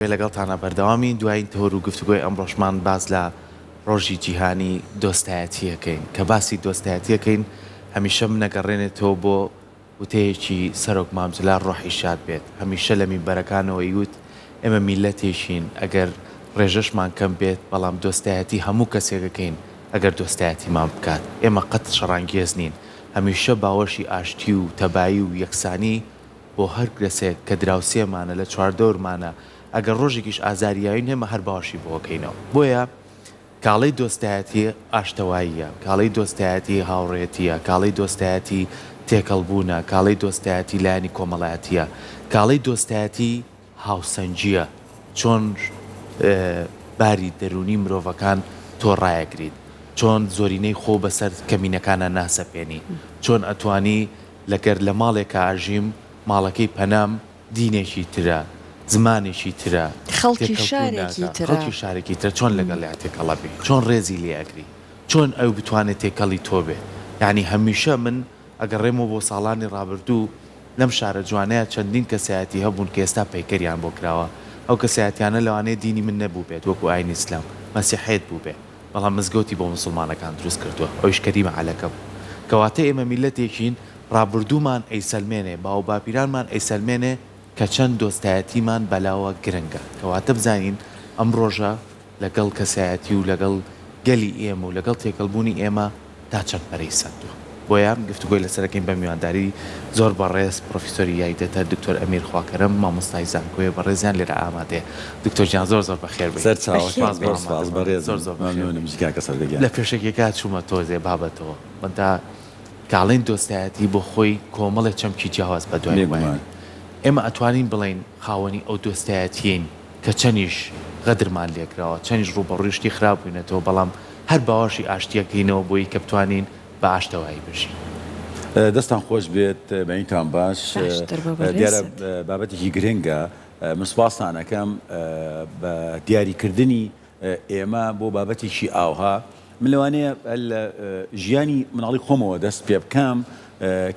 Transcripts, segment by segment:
لەگەڵتانە بەردەوامین دوای تۆر و گفتوگۆی ئەمڕۆژمان باز لە ڕۆژی جیهانی دۆستایەتیەکەین کە باسی دۆستایەتیەکەین هەمیشە منەگەڕێنێتەوە بۆ وتەیەکی سەرۆک مامزلار ڕۆحی شاد بێت هەمیشە لە میبەرەکانەوە یوت ئێمە میلەتێکین ئەگەر ڕێژەشمان کەم بێت بەڵام دۆستایەتی هەموو کەسێکەکەین ئەگەر دۆستایەتیمان بکات ئێمە قەت شەڕانگێز نین هەمیشە باوەشی ئاشتی و تەبایی و یەکسانی بۆ هەر کەسێک کە دراوسێمانە لە چواردەورمانە ئەگەر ڕۆژێکیش ئازاریاوین هێمە هەر باشی بۆکەینەوە بۆیە کاڵەی دۆستایەتی ئاشتەواییە کاڵەی دۆستایەتی هاوڕێتیە کاڵەی دۆستایەتی تێکەڵبوونە کاڵەی دۆستایەتی لایەنی کۆمەڵایەتیە کاڵەی دۆستایەتی هاوسەنجیە چۆن باری دەرونی مرۆڤەکان تۆ ڕایەگریت چۆن زۆرینەی خۆ بەسەر کەمینەکانە ناسەپێنی چۆن ئەتوانی لەگەر لە ماڵێکە ئاژیم ماڵەکەی پەنام دینێکی ترە زمانێکی ترە خەڵکی شارێکی ترە چۆن لەگەڵ لا تێکەڵەبی چۆن ڕێزی لێئەگری چۆن ئەو بتوانێت تێکەڵی تۆ بێ یعنی هەمیشە من ئەگەڕێمەوە بۆ ساڵانی ڕابردوو لەم شارە جوانەیە چەندین کەسایەتی هەبوون کە ئێستا پەیکەریان بۆ کراوە ئەو کەسایەتیانە لەوانەیە دینی من نەبوو بێت وەکو ئاینی ئیسلام مەسیحیت بوو بێ بەڵام مزگەوتی بۆ موسڵمانەکان دروست کردووە ئەویش کەریمە عەلەکە بوو کەواتە ئێمە میلەتێکین ڕابردوومان ئەیسەلمێنێ باو باپیرانمان ئەیسەلمێنێ کە چەند دۆستایەتیمان بەلاوە گرنگە کەواتە بزانین ئەم ڕۆژە لەگەڵ کەسایەتی و لەگەڵ گەلی ئێمە و لەگەڵ تێکەڵبوونی ئێمە تا چەند پەرەی سەدووە بۆیە گفتوگۆی لەسەرەکەین بە میوانداری زۆر بەڕێز پرۆفیسۆری یایدەتە دکتۆر ئەمیر خواکەرم مامۆستای زانکۆیە بەڕێزیان لێرە ئامادەیە دکتۆر جیان زۆر زۆر بەخێر بێت لە پێشێکێکا چوومە تۆزێ بابەتەوە بەندا کاڵین دۆستایەتی بۆ خۆی کۆمەڵێک چەمکی جیاواز بە دوای ئێمە ئەتوانین بڵین خاوەنی ئەو دۆستایەتین کە چەندیش غەدرمان لێکراوە چەندیش ڕوبەڕوشتی خراپ بووینێتەوە بەڵام هەر باوەشی ئاشتیەکەینەوە بۆی کە بتوانین بە ئاشتەوایی بژین دەستان خۆش بێت بەینتان باش دیارە بابەتێکی گرنگە من سوپاسانەکەم بە دیاریکردنی ئێمە بۆ بابەتێکی ئاوها من لەوانەیە ژیانی مناڵی خۆمەوە دەست پێ بکەم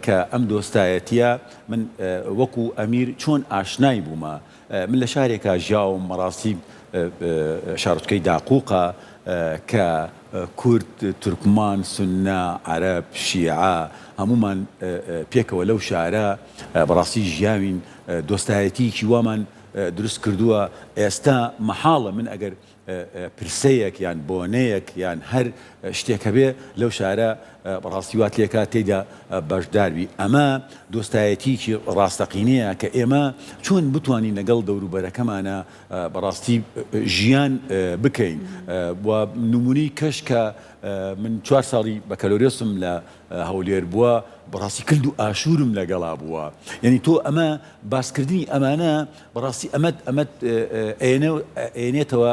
کە ئەم دۆستایەتیە من وەکو ئەمیر چۆن ئاشنای بوومە من لە شارێکە ژیاوم مەڕاستی شارچکەی داقووقە کە کورد تورکمان سونە عەرەب شیعە هەمومان پێکەوە لەو شارە بەڕاستی ژیاوین دۆستایەتیکی وامان دروست کردووە ئێستا مەحاڵە من ئەگەر پرسەیەک یان بۆنەیەک یان هەر شتێکە بێ لەو شارە بەڕاستی وات لێکا تێدا بەشداروی ئەمە دۆستایەتیکی ڕاستەقینەیە کە ئێمە چۆن بتوانین لەگەڵ دەوروبەرەکەمانە بەڕاستی ژیان بکەین و نمونەی کەشکە من 4 ساڵی بەکەلۆرێسم لە هەولێر بووە بەڕاستی کرد و ئاشورم لەگەڵا بووە یعنی تۆ ئەمە باسکردنی ئەمانە بەڕاستی ئەمەت ئێنێتەوە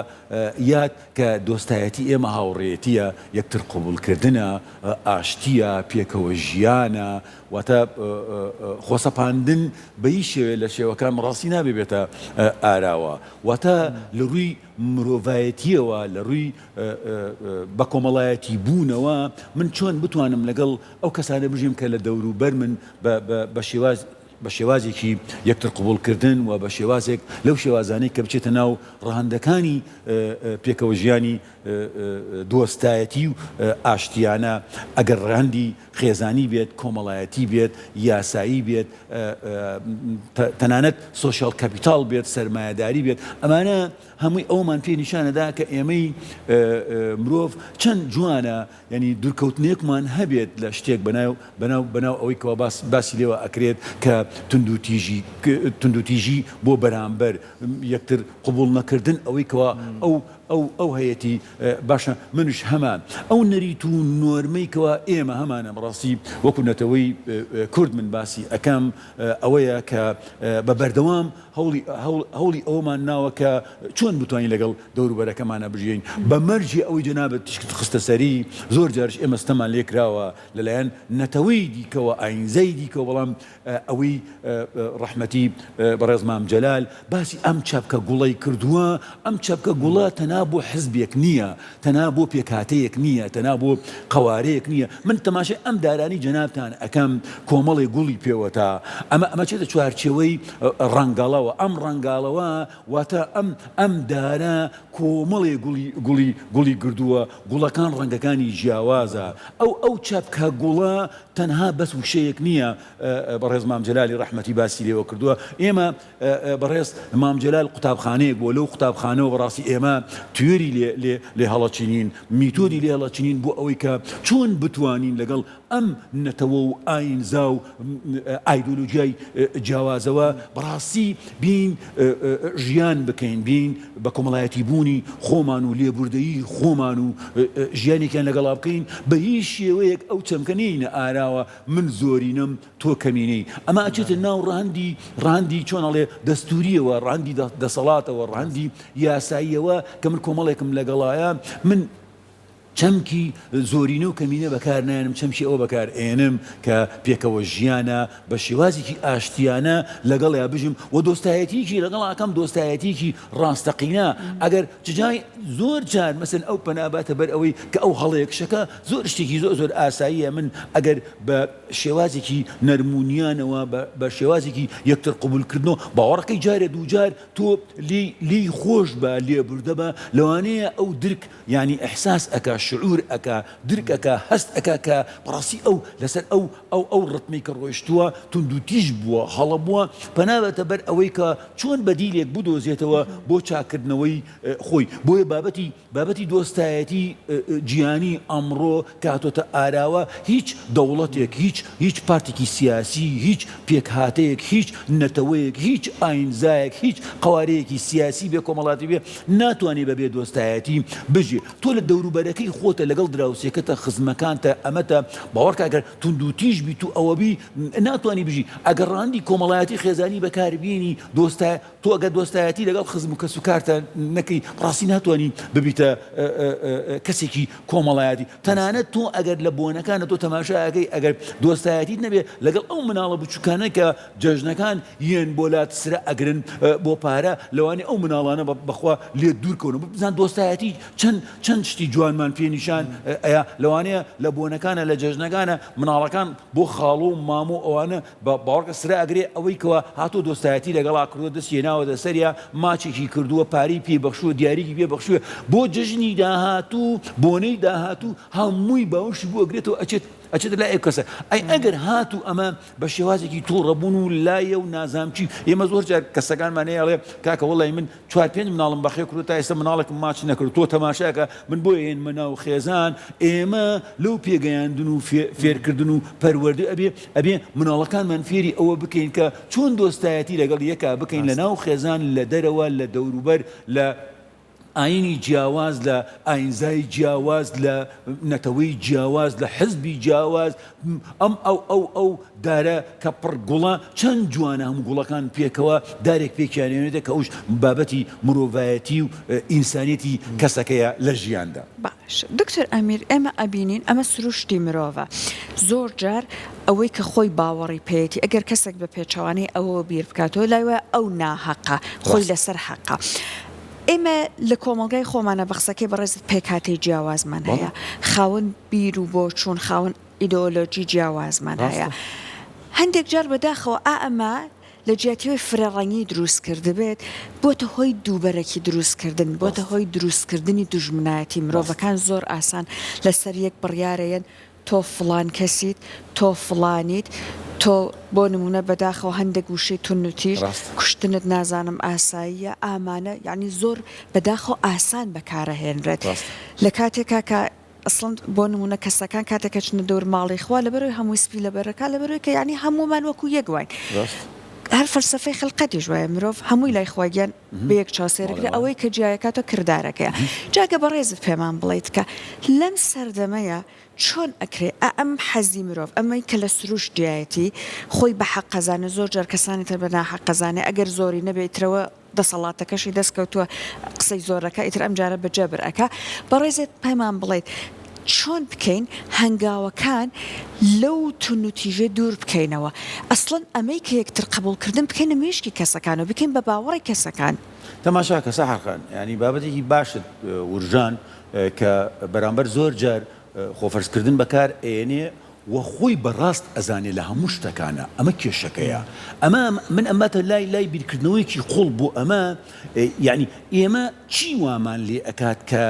یاد کە دۆستایەتی ئێمە هاوڕێتیە یەکتر قبولکردنە ئاشتیە پێکەوە ژیانە واتە خۆسەپاندن بەی شێوێ لە شێوەکان ڕاستی نابێ بێتە ئاراوە واتە لە ڕووی مرۆڤایەتیەوە لە ڕووی بە کۆمەڵایەتی بوونەوە من چۆن بتوانم لەگەڵ ئەو کەسانە بژیم کە لە دەوروبەر من بە شێوازێکی یەکتر قبولکردن و بە شێوازێک لەو شێوازانەی کە بچێتە ناو ڕەهەندەکانی پێکەوە ژیانی دۆستایەتی و ئاشتیانە ئەگەر ڕەهەندی خێزانی بێت کۆمەڵایەتی بێت یاسایی بێت تەنانەت سۆشیال کەپیتاڵ بێت سەرمایەداری بێت ئەمانە هەمووی ئەومان پێ نیشانەدا کە ئێمەی مرۆڤ چەند جوانە ینی دوورکەوتنێکمان هەبێت لە شتێک بەناو ئەوەی کەەوە باسی لێوە ئەکرێت کە توندوتیژی بۆ بەرامبەر یەکتر قبول نەکردن ئەوەی کەەوە ئەو هەیەی باشە منش هەمان ئەو نەریت و نۆرمەیکەوە ئێمە هەمانە ڕاستی وەکو نەتەوەی کورد من باسی ئەەکەم ئەوەیە کە بە بەردەوام هەوڵی ئەومان ناوە کە چۆن بتوانین لەگەڵ دەوروبەرەکەمانە بژین بە مەرجی ئەوەی جەنابەت تشکت خستە سەری زۆر جارش ئێمە ستەمان لێکراوە لەلایەن نەتەوەی دیکەوە ئاینزەی دیکەوە بەڵام ئەوەی ڕەحمەتی بەڕێز مام جەلال باسی ئەم چاپکە گوڵەی کردووە ئەم چاپکە گوڵە تەنها تەنها بۆ حزبێک نییە، تەنها بۆ پێکهاتەیەک نییە، تەنها بۆ قەوارەیەک نییە. من تەماشای ئەم دارانی جەنابتان ئەەکەم کۆمەڵی گوڵی پێوەتە، ئەمە چێتە چوارچێوەی ڕەنگاڵەوە. ئەم ڕەنگاڵەوە واتە ئەم دارە کۆمەڵێ گوڵی گردووە، گوڵەکان ڕەنگەکانی جیاوازە. ئەو چەپکە گوڵە تەنها بەس وشەیەک نییە. بەڕێز مام جەلالی ڕەحمەتی باسی لێوە کردووە. ئێمە بەڕێز مام جەلال قوتابخانەیەک بۆ، لەو قوتابخانەوە بەڕاستی ئێمە توێری لێ هەڵەچینین، میتۆدی لێ هەڵەچینین بۆ ئەوەی کە چۆن بتوانین لەگەڵ ئەم نەتەوە و ئاینزا و ئایدۆلۆژیای جیاوازەوە بەڕاستی بین ژیان بکەین، بین بە کۆمەڵایەتی بوونی خۆمان و لێبوردەیی خۆمان و ژیانێکیان لەگەڵا بکەین بە هیچ شێوەیەک ئەو چەمکەنەی ئاراوە من زۆرینم تۆ کەمینەی. ئەمە ئەچێتە ناو ڕاندی چۆنەڵێ دەستوریەوە، ڕاندی دەسەڵاتەوە، ڕاندی یاساییەوە کە من کۆمەڵێکم لەگەڵایە من چەمکی زۆرینە و کەمینە بەکار نایەنم، چەمشی ئەوە بەکار ئێنم کە پێکەوە ژیانە بە شێوازێکی ئاشتیانە لەگەڵ یا بژم و دۆستایەتیکی لەگەڵ ئەکەم دۆستایەتیکی ڕاستەقینە. ئەگەر جای زۆر جار مەسن ئەو پەناباتە بەر ئەوەی کە ئەو هەڵەیەکشەکە زۆر شتێکی زۆر ئاساییە، من ئەگەر بە شێوازێکی نەرمونیانەوە بە شێوازێکی یەکتر قبولکردنەوە باوەڕەکەی جارێ دووجار تۆ لی خۆش بە لێبوردە بە لەوانەیە ئەو درک ینی ئەحساس ئەکا، شعور ئەکا، درک ئەکا، هەست ئەکا کە بەڕاستی ئەو لەسەر ئەو ڕتمی کە ڕۆیشتووە توندوتیژ بووە، هەڵە بووە، پەنابەتە بەر ئەوەی کە چۆن بەدیلێک بدۆزێتەوە بۆ چاکردنەوەی خۆی. بۆیە بابەتی دۆستایەتی جیانی ئەمڕۆ کاتۆتە ئاراوە هیچ دەوڵەتێک، هیچ پارتێکی سیاسی، هیچ پێکهاتەیەک، هیچ نەتەوەیەک، هیچ ئاینزایەک، هیچ قەوارەیەکی سیاسی بێ، کۆمەڵاتی بێ ناتوانێت بەبێ دۆستایەتی بژێ. تۆ لە دەوروبەرەکەی خۆتە لەگەڵ دراوسێکەتە خزمەکانتە ئەمەتە باوەڕکە ئەگەر توندوتیژ بیت و ئەوەبی ناتوانانی بژی. ئەگەر ڕاندی کۆمەڵایەتی خێزانی بەکاربیێنی تۆ ئەگەر دۆستایەتی لەگەڵ خزم و کەس و کارتە نەکەی ڕاستی ناتوانانی ببیتە کەسێکی کۆمەڵایەتی. تەنانەت تۆ ئەگەر لە بۆنەکانە تۆ تەماشایەکەی ئەگەر دۆستایەتیت نەبێ لەگەڵ ئەو مناڵە بچووکانە کە جەژنەکان یەن بۆ لاتسرە ئەگرن بۆ پارە، لەوانەیە ئەو مناڵانە بەخوا لێ دوورکەونەوە. بزان دۆستایەتی چەند شتی جوانمان پێنیشان ئەیە، لەوانەیە لە بۆنەکانە لە جەژنەکانە مناڵەکان بۆ خاڵۆ و مامۆ ئەوانە باوەڕکە سرە ئەگرێ ئەوەی کەوە هاتۆ دۆستایەتی لەگەڵا کردووە، دەستێناوە دەسەریا، ماچێکی کردووە، پارەی پێبەخشووە، دیاریکی پێبەخشووە، بۆ جژنی داهاتوو، بۆنەی داهاتوو هەمووی باوشی بۆ ئەگرێتەوە ئەچێت لای ئەو کەسە. ئەی ئەگەر هاتوو ئەمە بە شێوازێکی تووڕەبوون و لایە و نازامچی. ئێمە زۆر جار کەسەکانمانەیەڵێ کاکە وەڵی من 4-5 مناڵم بەخێ کرد تا ئێستا مناڵێکم ماچ نەکرد، تۆ تەماشاکە من بۆ هێنمە ناو خێزان. ئێمە لەو پێگەیاندن و فێرکردن و پەروەردە ئەبێ مناڵەکانمان فێری ئەوە بکەین کە چۆن دۆستایەتی لەگەڵ یەکا بکەین لە ناو خێزان، لە دەرەوە، لە دەوروبەر، لە ئاینی جیاواز، لە ئاینزای جیاواز، لە نەتەوەی جیاواز، لە حزبی جیاواز. ئەو دارە کە پڕ گوڵە چەند جوانە هەموو گوڵەکان پێکەوە دارێک پێکیانێنێتە کە ئەوش بابەتی مرۆڤایەتی و ئینسانیەتی کەسەکەیە لە ژیاندا. باش دکتۆر ئەمیر، ئێمە ئەبینین ئەمە سروشتی مرۆڤە. زۆر جار ئەوەی کە خۆی باوەڕی پێێتی ئەگەر کەسێک بە پێچەوانەی ئەوە بیر بکاتەوە لایوە ئەو ناحەقە، خۆی لەسەر حەقە. ئێمە لە کۆمەلگای خۆمانە بەخسەکەی بەڕێزت پێکهاتەی جیاوازمان هەیە، خاوەن بیر و بۆ چوون، خاوەن ئیدۆلۆجی جیاوازمان هەیە. هەندێک جار بەداخەوە ئەمە لە جیاتیەوەی فرەڕەنگی دروست کرده بێت بۆتە هۆی دووبەرەکی دروستکردن، بۆتە هۆی دروستکردنی دوژمنایەتی. مرۆڤەکان زۆر ئاسان لەسەر یەک بڕیارەیەن، تۆ فڵان کەسیت، تۆ فڵانیت، تۆ بۆ نمونە بەداخەوە هەندێک وشەی تونوتیژ، کوشتنت نازانم ئاساییە، ئامانە یعنی زۆر بەداخەوە ئاسان بەکارەهێنرێت. لە کاتێکا کە ئەسڵەن بۆ نمونە کەسەکان کاتێکە چنە دەور ماڵی خوا لەبەرەوەی هەمووی سپی لەبەرەکە، لەبەرەوەی کە یعنی هەموومان وەکو یەکوین. هەر فەلسەفەی خەڵقەتی ژوایە مرۆڤ هەمووی لای خۆیان بە یەک چاسێرەکرێ، ئەوەی کە جیایەکاتە کردارەکەیە. جاگە بەڕێزت پێمان بڵێیت کە لەم سەردەمەیە چۆن ئەکرێ ئەم حەزی مرۆڤ، ئەمەی کە لە سروش جیایەتی خۆی بە حەق قەزانە، زۆر جار کەسانی تر بە ناحەق قەزانێ، ئەگەر زۆری نەبێترەوە دەسەڵاتەکەشی دەستکەوتووە قسەی زۆرەکە ئیتر ئەم جارە بەجەبر ئەکا. بەڕێزت پێمان بڵێیت چۆن بکەین هەنگاوەکان لەو تونوتیژە دوور بکەینەوە، ئەسڵەن ئەمەی کە یەکتر قبولکردن بکەینە مێشکی کەسەکان و بکەین بە باوەڕی کەسەکان. تەماشاکە سەحەقان ینی بابەتێکی باشت ورژان کە بەرامبەر زۆر جار خۆفەرزکردن بەکار ئێنێ و خۆی بەڕاست ئەزانێ لە هەموو شتەکانە ئەمە کێشەکەیە ئەمە من ئەمەتە لای بیرکردنەوەیکی خۆڵ بۆ ئەمە یعنی ئێمە چی وامان لێ ئەکات کە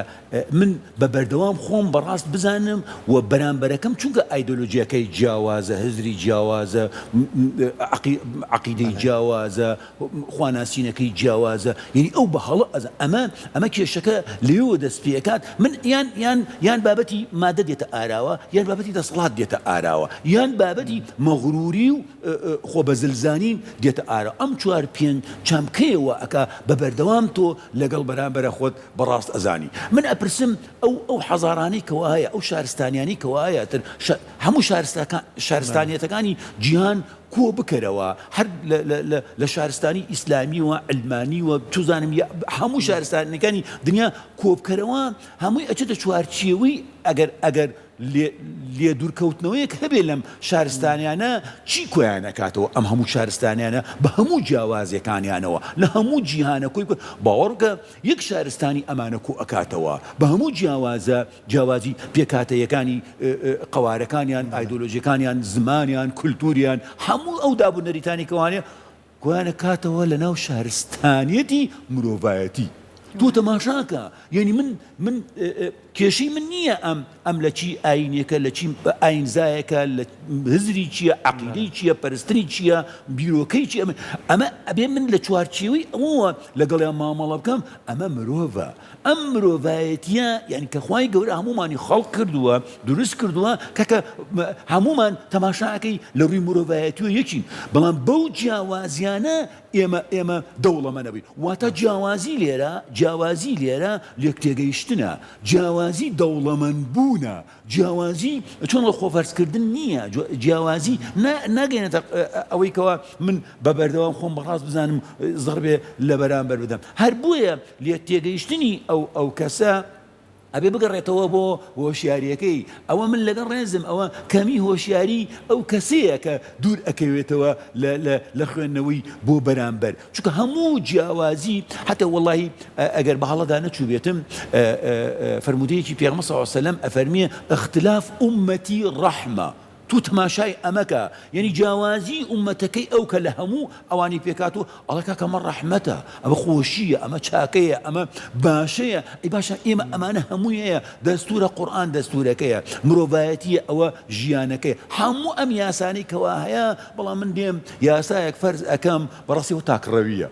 من بە بەردەوام خۆم بەڕاست بزانم و بەرامبەرەکەم چونکە ئایدۆلۆژیەکەی جیاوازە هزری جیاوازە عەقیدەی جیاوازە خواناسینەکەی جیاوازە یعنی ئەو بە هەڵە ئەمە کێشەکە لێوە دەست پێکات من یان بابەتی مادە دێتە ئاراوە یان بابەتی دەسەڵات دێتە ئاراوە یان بابەتی مەغروری و خۆبەزلزانین دێتە ئارا ئەم چوار پێنج چامکەیەوە ئەکا بە بەردەوام تۆ لەگەڵ بەرامبەرە خۆت بەڕاست ئەزانی من ئەپرسم ئەو حەزارانەی کەوا هەیە ئەو شارستانیانی کەوا هەیە هەموو شارستانیەتەکانی جیهان کۆ بکەرەوە هەر لە شارستانی ئیسلامی و علمانی و توزانم هەموو شارستانەکانی دنیا کۆ بکەرەوە هەمووی ئەچێتە چوارچێوەی ئەگەر لێ دوورکەوتنەوەیەک هەبێ لەم شارستانیانە چی کۆیان ئەکاتەوە ئەم هەموو شارستانیانە بە هەموو جیاوازیەکانیانەوە لە هەموو جیهانە کۆی باوەڕکە یەک شارستانی ئەمانە کۆ ئەکاتەوە بە هەموو جیاوازی پێکاتەیەکانی قەوارەکانیان ئایدۆلۆژیەکانیان زمانیان کولتوریان هەموو ئەو دابوونەریتانی کەوانێ کۆیانە کاتەوە لە ناو شارستانیەتی مرۆڤایەتی تۆ تەماشاکە یعنی من کێشەی من نییە ئەم لە چی ئاینێکە لە چی ئاینزایەکە لە هزری چییە عەقیدەی چییە پەرستنی چییە بیرۆکەی چی ئەمە ئەبێ من لە چوارچێوەی ئەوە لەگەڵیان مامەڵە بکەم ئەمە مرۆڤە ئەم مرۆڤایەتیە یعنی کە خوای گەورە هەمومانی خەڵق کردووە دروست کردووە کەکە هەمومان تەماشاکەی لە ڕووی مرۆڤایەتیوە یەکین بەڵام بەو جیاوازیانە ئێمە دەوڵەمەنەبین واتە جیاوازی لێرە لێک تێگەیشتنە جیاوازی دەوڵەمەندبوونە جیاوازی چۆن لە خۆفەرزکردن نییە جیاوازی ناگەێنێتە ئەوەی کەوا من بە بەردەوام خۆم بەڕاست بزانم زەڕبێ لە بەرامبەر بدەم هەر بۆیە لێک تێگەیشتنی ئەو کەسە ئەبێ بگەڕێتەوە بۆ هۆشیاریەکەی ئەوە من لەگەڵ ڕێزم ئەوە کەمی هۆشیاری ئەو کەسەیە کە دوور ئەکەوێتەوە لە خوێندنەوەی بۆ بەرامبەر چونکە هەموو جیاوازی حتى وەڵاهی ئەگەر بە هەڵەدا نەچوو بێتم فەرمودەیەکی پێغەمبەر صلی الله علیه وسلم ئەفەرمیێ اختلاف ئومەتی ڕەحمە تو تماشای ئەمەکە یعنی جیاوازی ئومەتەکەی ئەو کە لە هەموو ئەوانی پێکاتوە ئەڵەکە کە ئەمە ڕەحمەتە ئەمە خۆشیە ئەمە چاکەیە ئەمە باشەیە ئەی باشە ئێمە ئەمانە هەموویەیە دەستورە قورئان دەستورەکەیە مرۆڤایەتیە ئەوە ژیانەکەی هەموو ئەم یاسانەی کەوا هەیە بەڵام من دێم یاسایەک فەرز ئەکەم بەڕاستیەوە تاکڕەویە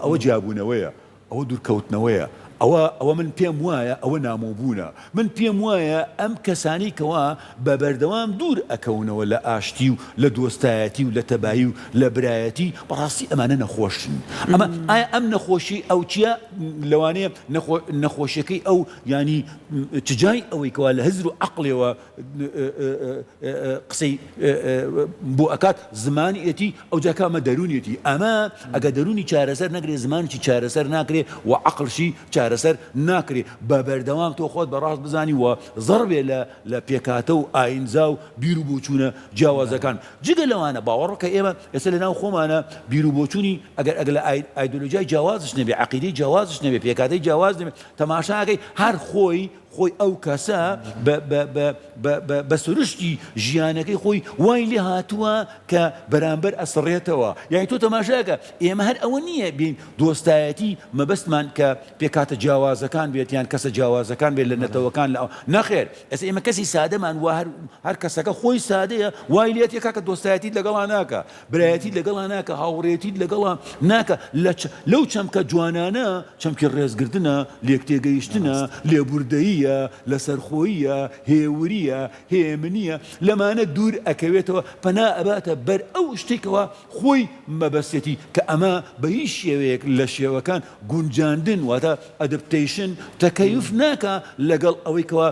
ئەوە جیابوونەوەیە ئەوە دوورکەوتنەوەیە ئەوە من پێم وایە ئەوە نامۆبوونە من پێم وایە ئەم کەسانی کەوا بە بەردەوام دوور ئەکەونەوە لە ئاشتی و لە دۆستایەتی و لە تەبایی و لە برایەتی بەڕاستی ئەمانە نەخۆشن ئایا ئەم نەخۆشی ئەو چییە لەوانەیە نەخۆشیەکەی ئەو ینی چجای ئەوەی کەوا لە هزر و عەقڵێەوە قسەی بۆ ئەکات زمانیەتی ئەو جاکامە دەرونیەتی ئەمە ئەگە دەرونی چارەسەر نەکرێ زمانێکی چارەسەر ناکرێ و عەقڵشی چارەسەر ناکرێ بە بەردەوام تۆ خۆت بەڕاست بزانی وە زەڕبێ لە پێکاتە و ئاینزا و بیر و بۆچوونە جیاوازەکان جگە لەوانە باوەڕکە ئێمە ئێستا لە ناو خۆمانە بیر و بۆچوونی ئەگەر لە ئایدۆلۆژیای جیاوازش نەبێ عەقیدەی جیاوازش نەبێ پێکاتەی جیاواز نەبێ تەماشاکەی هەر خۆی ئەو کەسە بە سروشتی ژیانەکەی خۆی وای لێ هاتووە کە بەرامبەر ئەسڕێتەوە یعنی تۆ تەماشاکە ئێمە هەر ئەوە نییە بین دۆستایەتی مەبەستمان کە پێکاتە جیاوازەکان بێت یان کەسە جیاوازەکان بێت لە نەتەوەکان لە نەخێر ئێستا ئێمە کەسی سادەمان وا هەر کەسەکە خۆی سادەیە وای لێت یەکا کە دۆستایەتیت لەگەڵا ناکە برایەتیت لەگەڵا ناکە هاوڕێتیت لەگەڵا ناکە لەو چەمکە جوانانە چەمکی ڕێزگرتنە لێک تێگەیشتنە لێبوردەیی لەسەرخۆیە هێوریە هێمنیە لەمانە دوور ئەکەوێتەوە پەنا ئەباتە بەر ئەو شتێکەوە خۆی مەبەستێتی کە ئەمە بە هیچ شێوەیەک لە شێوەکان گونجاندن واتە ئەدەپتەیشن تەکەیف ناکە لەگەڵ ئەوەی کەوە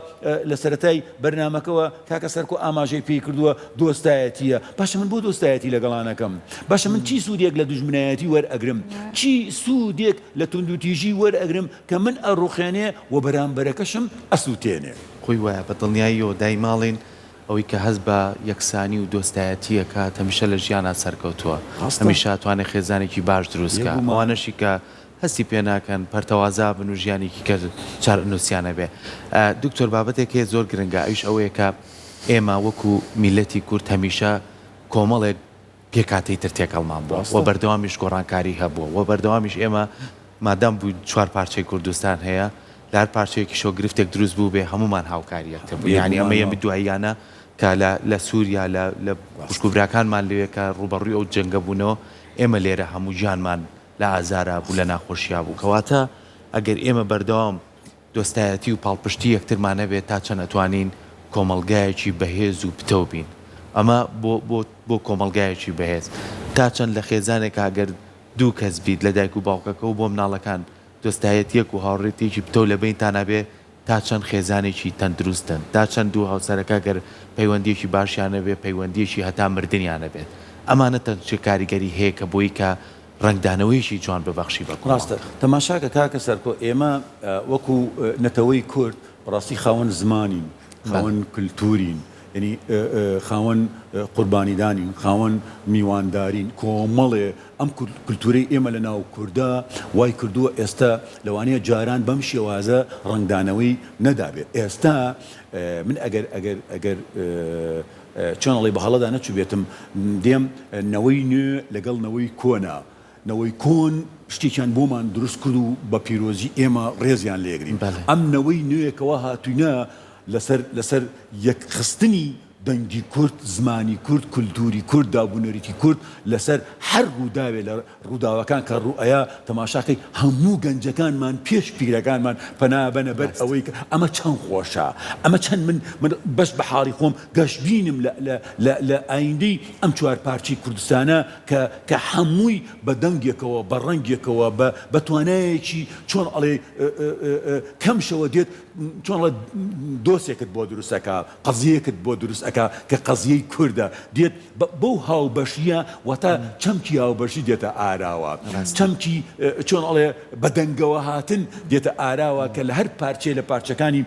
لە سەرەتای بەرنامەکەەوە کاکە سەرکۆ ئاماژەی پێی کردووە دۆستایەتیە باشە من بۆ دۆستایەتی لەگەڵانەکەم باشە من چی سوودێک لە دوژمنایەتی وەرئەگرم چی سوودێک لە توندوتیژی وەرئەگرم کە من ئەڕوخێنێ و بەرامبەرەکەشم ئەسووتێنێ خۆی وایە بە دڵنیاییەوە دایماڵین ئەوەی کە هەست بە یەکسانی و دۆستایەتیە کات هەمیشە لە ژیانە سەرکەوتووە هەمیشە توانێت خێزانێکی باش دروستکە ئەوانەشی کە هەستی پێ ناکەن پەرتەوازا بن و ژیانێکی کرد چار نووسیانە بێ. دکتۆر بابەتێکێ زۆر گرنگە ئەوش ئەوەیە کە ئێمە وەکو میلەتی کورد هەمیشە کۆمەڵێک پێکاتەی تر تێکەڵمان بووە و بەردەوامیش گۆڕانکاری هەبووە و بەردەوامیش ئێمە مادام بوو 4 پارچەی کوردستان هەیە لار پارچەیەکی شۆ گرفتێک دروست بوو بێ هەمومان هاوکاریەکە بوو یعنی ئەمە ئێمە دواییانە کە لە سووریا لە خوشکوبراکانمان لەوێ کە ڕوبەڕووی ئەو جەنگە بوونەوە ئێمە لێرە هەموو ژیانمان لە ئازارە بوو لە ناخۆشییا بوو کەواتە ئەگەر ئێمە بەردەوام دۆستایەتی و پاڵپشتی یەکترمانە بێت تا چەند ئەتوانین کۆمەلگایەکی بەهێز و پتە بین ئەمە بۆ کۆمەلگایەکی بەهێز تا چەند لە خێزانێک ئەگەر دوو کەس بیت لە دایک و باوکەکە و بۆ مناڵەکان دۆستایەتیەک و هاوڕێتێکی پتە لە بینتان نەبێ تا چەند خێزانێکی تەندروستن تا چەند دوو هاوسەرەکە گەر پەیوەندیەکی باشیانە بێ پەیوەندیەکی هەتا مردنیانە بێت ئەمانە تەنچ کاریگەری هەیە کە بۆی کە ڕنگدانەوەیشی جوان ببەخشی بە ڕاستە تەماشاکە کاکە سەرکۆ ئێمە وەکو نەتەوەی کورد ڕاستی خاوەن زمانین خاوەن کللتورین ینی خاوەن قوربانیدانین خاوەن میواندارین کۆمەڵێ ئەم کللتورەی ئێمە لە ناو کووردا وای کردووە ئێستا لەوانەیە جاران بەم شێوازە ڕنگدانەوەی نەدابێت ئێستا من ئەگەر چۆنەڵی بە هەڵەدا نەچوو بێتم دێم نەوەی نوێ لەگەڵ نەوەی کۆنا نەوەی کۆن شتێکیان بۆمان دروست کرد و بە پیرۆزی ئێمە ڕێزیان لێگرین ئەم نەوەی نوێیەکەوە هاتووینە لەسەر یەکخستنی دەنگی کورد زمانی کورد کولتوری کورد دابوونەریتی کورد لەسەر هەر ڕووداوێ لە ڕووداوەکان کە ڕوئەیە تەماشاکەی هەموو گەنجەکانمان پێش پیرەکانمان پەنابەنە بەر ئەوەی کە ئەمە چەند خۆشە ئەمە چەند من بەش بە حاڵی خۆم گەشتبینم لە ئایندەی ئەم 4 پارچەی کوردستانە کە هەمووی بە دەنگێکەوە بە ڕەنگێکەوە بە توانایەکی چۆن ئەڵێ کەمشەوە دێت چۆن دۆسێکت بۆ دروستەکە قەزیەکت بۆ دروست کە قەزیەی کووردە دێت بەو هاوبەشیە وەتا چەمکی هاوبەشی دێتە ئاراوە چەمکی چۆن ئەڵێ بەدەنگەوە هاتن دێتە ئاراوە کە لە هەر پارچێ لە پارچەکانی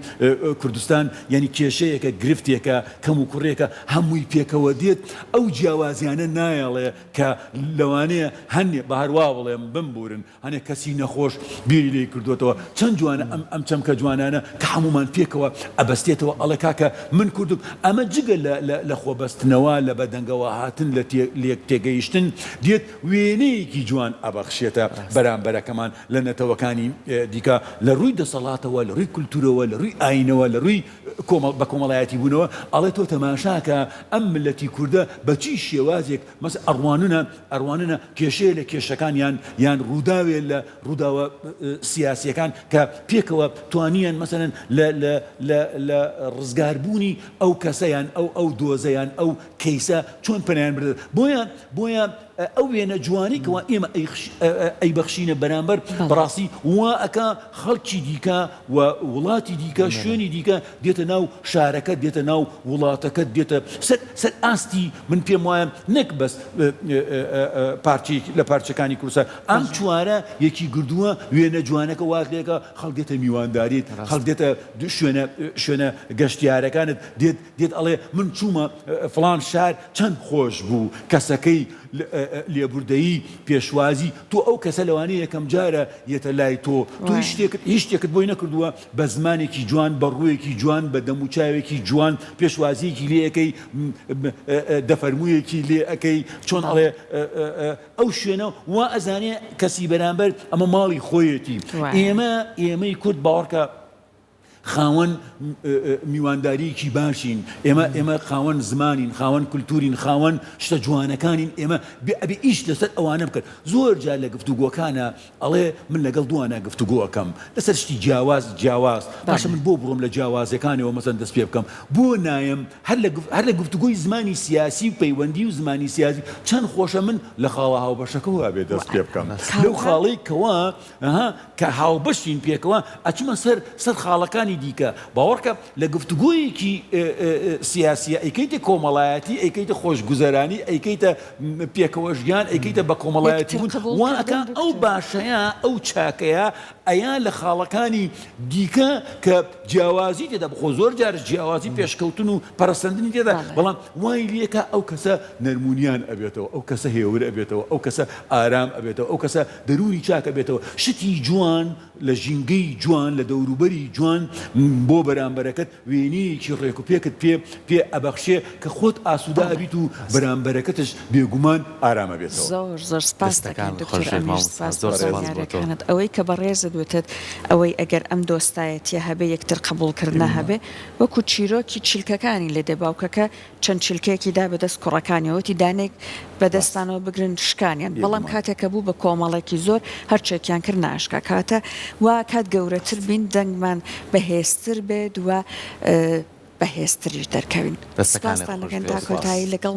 کوردستان یعنی کێشەیەکە گرفتێکە کەم و کوڕێکە هەمووی پێکەوە دێت ئەو جیاوازیانە نایەڵێ کە لەوانەیە هەنێ بە هەروە بڵێم بمبورن هەنێ کەسی نەخۆش بیری لێی کردوێتەوە چەند جوانە ئەم چەمکە جوانانە کە هەمومان پێکەوە ئەبەستێتەوە ئەڵێ کاکە من کوردم ئەمە جگە لە خۆبەستنەوە لە بەدەنگەوە هاتن لە تێگەیشتن دێت وێنەیەکی جوان ئەبەخشێتە بەرامبەرەکەمان لە نەتەوەکانی دیکە لە ڕووی دەسەڵاتەوە لە ڕووی کولتورەوە لە ڕووی ئاینەوە لە ڕووی بە کۆمەڵایەتی بوونەوە ئەڵێ تۆ تەماشاکە ئەم ملەتی کووردە بەچی شێوازێک مەس ئەڕواننە کێشەیە لە کێشەکان یان ڕووداوێ لە ڕووداوە سیاسیەکان کە پێکەوە توانیان مەسەرەن لە ڕزگاربوونی ئەو کەسەیان ئەو دۆزەیان ئەو کەیسە چۆن پەنیان بدەن بۆیە ئەو وێنە جوانێکەوە ئێمە ئەیبەخشینە بەرامبەر بەڕاستی وا ئەکا خەڵکی دیکە و وڵاتی دیکە شوێنی دیکە دێتە ناو شارەکە دێتە ناو وڵاتەکە دێتە سەر ئاستی من پێم وایە نەک بەس لە پارچەکانی کوردستان ئەم چوارە یەکی گردووە وێنە جوانەکە وات لێکە خەڵک دێتە میوانداریت خەڵک دێتە شوێنە گەشتیارەکانت دێت ئەڵێ من چوومە فڵان شار چەند خۆش بوو کەسەکەی لێبوردەیی پێشوازی تۆ ئەو کەسە لەوانەیە یەکەم جارە یێتە لای تۆ هیچ شتێکت بۆی نەکردووە بە زمانێکی جوان بە ڕوویەکی جوان بە دەموچاوێکی جوان پێشوازیەکی لێەکەی دەفەرموویەکی لێ ئەەکەی چۆن ئەڵێ ئەو شوێنە وا ئەزانێ کەسی بەرامبەر ئەمە ماڵی خۆیەتی ئێمەی کورد باوەڕکە خاوەن میوانداریەکی باشین ئێمە خاوەن زمانین خاوەن کولتورین خاوەن شتە جوانەکانین ئێمە ئەبێ ئیش لەسەر ئەوانە بکرد زۆر جار لە گفتوگۆکانە ئەڵێ من لەگەڵ دوانە گفتوگۆەکەم لەسەر شتی جیاواز باشە من بۆ بڕۆم لە جیاوازەکانەوە مەسەن دەست پێ بکەم بۆ نایم هەر لە گفتوگۆی زمانی سیاسی و پەیوەندی و زمانی سیاسی چەند خۆشە من لە خاڵە هاوبەشەکەەوە بێ دەست پێ بکەم لەو خاڵەی کەوا کە هاوبەشین پێکەوە ئەچمە سەر خاڵەکانی خاڵەکانی دیکە باوەڕکە لە گفتوگۆیەکی سیاسیە ئەیکەیتە کۆمەڵایەتی ئەیکەیتە خۆشگوزەرانی ئەیکەیتە پێکەوەژیان ئەیکەیتە بە کۆمەڵایەتی بوون وان ئەکان ئەو باشەیە ئەو چاکەیە ئەیان لە خاڵەکانی دیکە کە جیاوازی تێدا بخۆ زۆر جار جیاوازی پێشکەوتن و پەرستەندنی تێدا بەڵام وای لێکە ئەو کەسە نەرمونیان ئەبێتەوە ئەو کەسە هێور ئەبێتەوە ئەو کەسە ئارام ئەبێتەوە ئەو کەسە دەرونی چاک ئەبێتەوە شتی جوان لە ژینگەی جوان لە دەوروبەری جوان بۆ بەرامبەرەکەت وێنەیەکی ڕێکوپێکت پێ ئەبەخشێ کە خۆت ئاسوودا ئەبیت و بەرامبەرەکەتش بێگومان ئارامە بێتەوە. زۆر سپاس دەکەم دکتۆر ئەمیر، سپاس بۆ زانیاریەکانت. ئەوەی کە بەڕێزت وتت ئەوەی ئەگەر ئەم دۆستایەتیە هەبێ یەکتر قبولکردنە هەبێ وەکو چیرۆکی چیلکەکانی لە دێباوکەکە چەند چیلکێکی دا بەدەست کوڕەکانیەوەتی دانێک بەدەستانەوە بگرن شکانیان بەڵام کاتێکە بوو بە کۆمەڵێکی زۆر هەرچێکیان کرد ناشکا کاتە وا کات گەورەتر بین دەنگمان بەهێزتر بێت و بەهێزتریش دەرکەوین. سپاسان لەگەن تا کۆتایی لەگەڵ